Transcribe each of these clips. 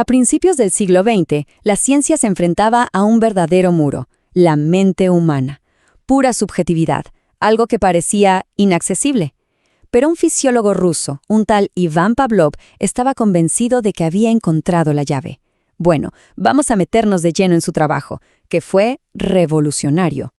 A principios del siglo XX, la ciencia se enfrentaba a un verdadero muro, la mente humana. Pura subjetividad, algo que parecía inaccesible. Pero un fisiólogo ruso, un tal Ivan Pavlov, estaba convencido de que había encontrado la llave. Bueno, vamos a meternos de lleno en su trabajo, que fue revolucionario.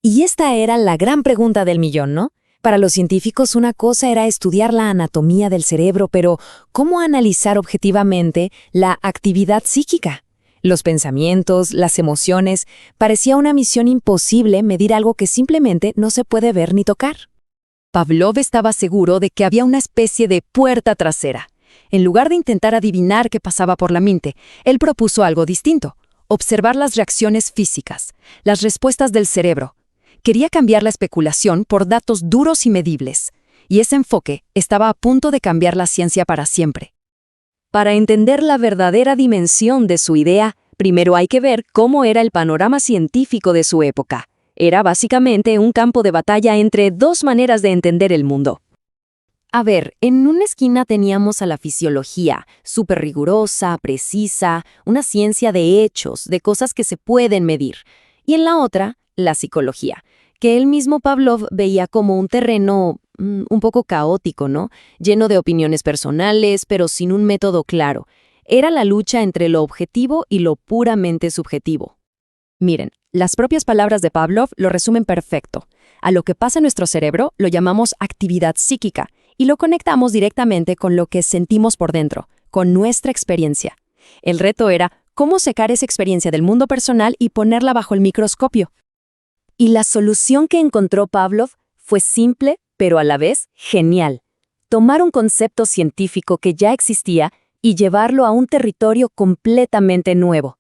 Y esta era la gran pregunta del millón, ¿no? Para los científicos una cosa era estudiar la anatomía del cerebro, pero ¿cómo analizar objetivamente la actividad psíquica? Los pensamientos, las emociones, parecía una misión imposible medir algo que simplemente no se puede ver ni tocar. Pavlov estaba seguro de que había una especie de puerta trasera. En lugar de intentar adivinar qué pasaba por la mente, él propuso algo distinto: observar las reacciones físicas, las respuestas del cerebro. Quería cambiar la especulación por datos duros y medibles, y ese enfoque estaba a punto de cambiar la ciencia para siempre. Para entender la verdadera dimensión de su idea, primero hay que ver cómo era el panorama científico de su época. Era básicamente un campo de batalla entre dos maneras de entender el mundo. A ver, en una esquina teníamos a la fisiología, súper rigurosa, precisa, una ciencia de hechos, de cosas que se pueden medir. Y en la otra, la psicología, que él mismo Pavlov veía como un terreno un poco caótico, ¿no? Lleno de opiniones personales, pero sin un método claro. Era la lucha entre lo objetivo y lo puramente subjetivo. Miren, las propias palabras de Pavlov lo resumen perfecto. A lo que pasa en nuestro cerebro lo llamamos actividad psíquica y lo conectamos directamente con lo que sentimos por dentro, con nuestra experiencia. El reto era cómo sacar esa experiencia del mundo personal y ponerla bajo el microscopio. Y la solución que encontró Pavlov fue simple, pero a la vez genial. Tomar un concepto científico que ya existía y llevarlo a un territorio completamente nuevo.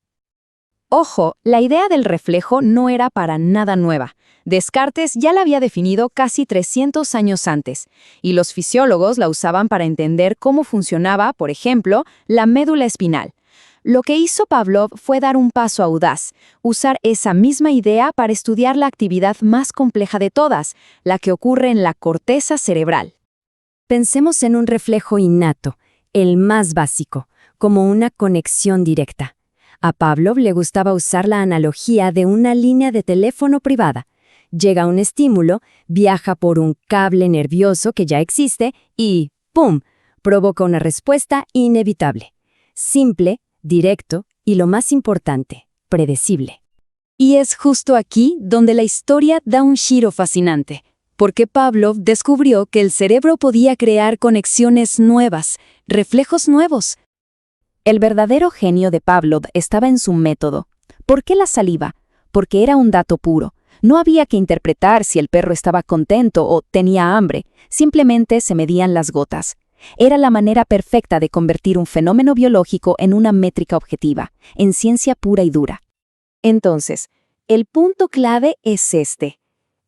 Ojo, la idea del reflejo no era para nada nueva. Descartes ya la había definido casi 300 años antes, y los fisiólogos la usaban para entender cómo funcionaba, por ejemplo, la médula espinal. Lo que hizo Pavlov fue dar un paso audaz, usar esa misma idea para estudiar la actividad más compleja de todas, la que ocurre en la corteza cerebral. Pensemos en un reflejo innato, el más básico, como una conexión directa. A Pavlov le gustaba usar la analogía de una línea de teléfono privada. Llega un estímulo, viaja por un cable nervioso que ya existe y ¡pum!, provoca una respuesta inevitable. Simple, directo y, lo más importante, predecible. Y es justo aquí donde la historia da un giro fascinante, porque Pavlov descubrió que el cerebro podía crear conexiones nuevas, reflejos nuevos. El verdadero genio de Pavlov estaba en su método. ¿Por qué la saliva? Porque era un dato puro. No había que interpretar si el perro estaba contento o tenía hambre, simplemente se medían las gotas. Era la manera perfecta de convertir un fenómeno biológico en una métrica objetiva, en ciencia pura y dura. Entonces, el punto clave es este.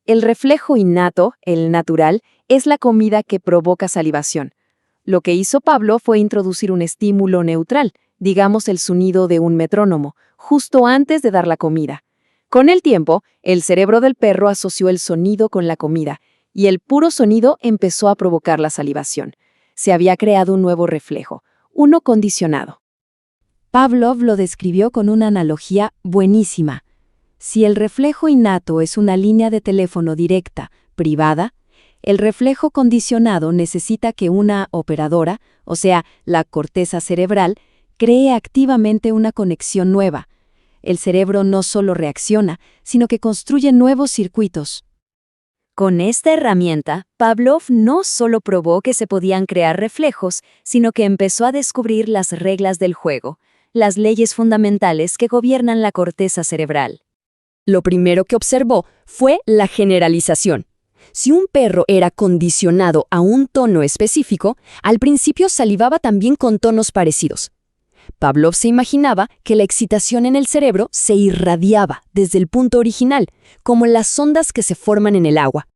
El reflejo innato, el natural, es la comida que provoca salivación. Lo que hizo Pavlov fue introducir un estímulo neutral, digamos el sonido de un metrónomo, justo antes de dar la comida. Con el tiempo, el cerebro del perro asoció el sonido con la comida, y el puro sonido empezó a provocar la salivación. Se había creado un nuevo reflejo, uno condicionado. Pavlov lo describió con una analogía buenísima. Si el reflejo innato es una línea de teléfono directa, privada, el reflejo condicionado necesita que una operadora, o sea, la corteza cerebral, cree activamente una conexión nueva. El cerebro no solo reacciona, sino que construye nuevos circuitos. Con esta herramienta, Pavlov no solo probó que se podían crear reflejos, sino que empezó a descubrir las reglas del juego, las leyes fundamentales que gobiernan la corteza cerebral. Lo primero que observó fue la generalización. Si un perro era condicionado a un tono específico, al principio salivaba también con tonos parecidos. Pavlov se imaginaba que la excitación en el cerebro se irradiaba desde el punto original, como las ondas que se forman en el agua.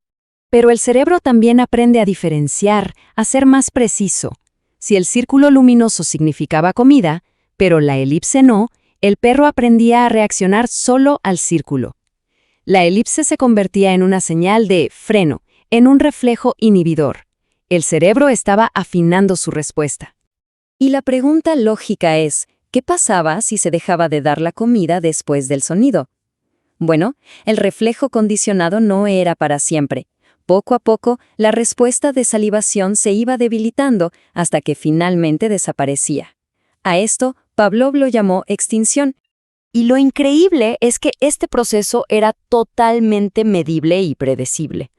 Pero el cerebro también aprende a diferenciar, a ser más preciso. Si el círculo luminoso significaba comida, pero la elipse no, el perro aprendía a reaccionar solo al círculo. La elipse se convertía en una señal de freno, en un reflejo inhibidor. El cerebro estaba afinando su respuesta. Y la pregunta lógica es, ¿Qué pasaba si se dejaba de dar la comida después del sonido? Bueno, el reflejo condicionado no era para siempre. Poco a poco, la respuesta de salivación se iba debilitando hasta que finalmente desaparecía. A esto, Pavlov lo llamó extinción. Y lo increíble es que este proceso era totalmente medible y predecible.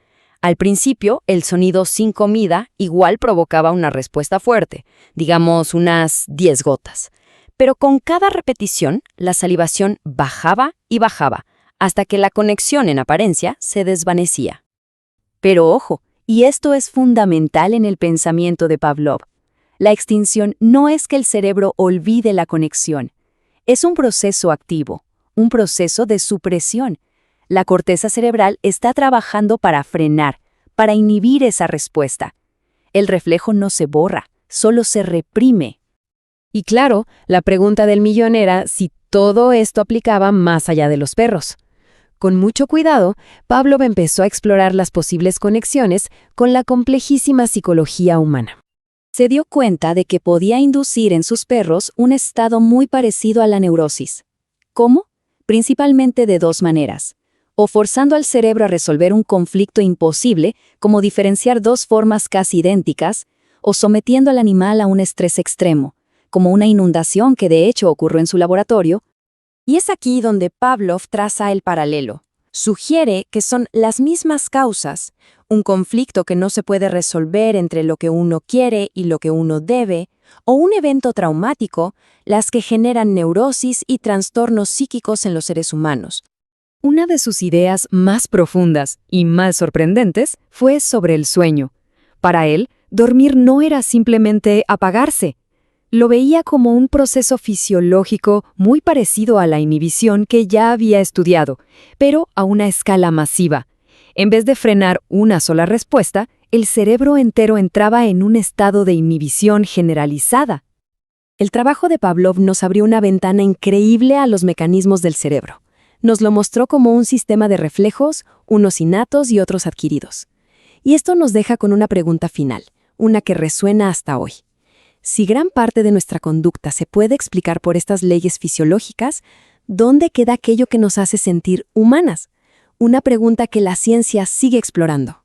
Al principio, el sonido sin comida igual provocaba una respuesta fuerte, digamos unas 10 gotas. Pero con cada repetición, la salivación bajaba y bajaba, hasta que la conexión en apariencia se desvanecía. Pero ojo, y esto es fundamental en el pensamiento de Pavlov, la extinción no es que el cerebro olvide la conexión, es un proceso activo, un proceso de supresión. La corteza cerebral está trabajando para frenar, para inhibir esa respuesta. El reflejo no se borra, solo se reprime. Y claro, la pregunta del millón era si todo esto aplicaba más allá de los perros. Con mucho cuidado, Pavlov empezó a explorar las posibles conexiones con la complejísima psicología humana. Se dio cuenta de que podía inducir en sus perros un estado muy parecido a la neurosis. ¿Cómo? Principalmente de 2 maneras. O forzando al cerebro a resolver un conflicto imposible, como diferenciar 2 formas casi idénticas, o sometiendo al animal a un estrés extremo, como una inundación que de hecho ocurrió en su laboratorio. Y es aquí donde Pavlov traza el paralelo. Sugiere que son las mismas causas, un conflicto que no se puede resolver entre lo que uno quiere y lo que uno debe, o un evento traumático, las que generan neurosis y trastornos psíquicos en los seres humanos. Una de sus ideas más profundas y más sorprendentes fue sobre el sueño. Para él, dormir no era simplemente apagarse. Lo veía como un proceso fisiológico muy parecido a la inhibición que ya había estudiado, pero a una escala masiva. En vez de frenar una sola respuesta, el cerebro entero entraba en un estado de inhibición generalizada. El trabajo de Pavlov nos abrió una ventana increíble a los mecanismos del cerebro. Nos lo mostró como un sistema de reflejos, unos innatos y otros adquiridos. Y esto nos deja con una pregunta final, una que resuena hasta hoy. Si gran parte de nuestra conducta se puede explicar por estas leyes fisiológicas, ¿dónde queda aquello que nos hace sentir humanas? Una pregunta que la ciencia sigue explorando.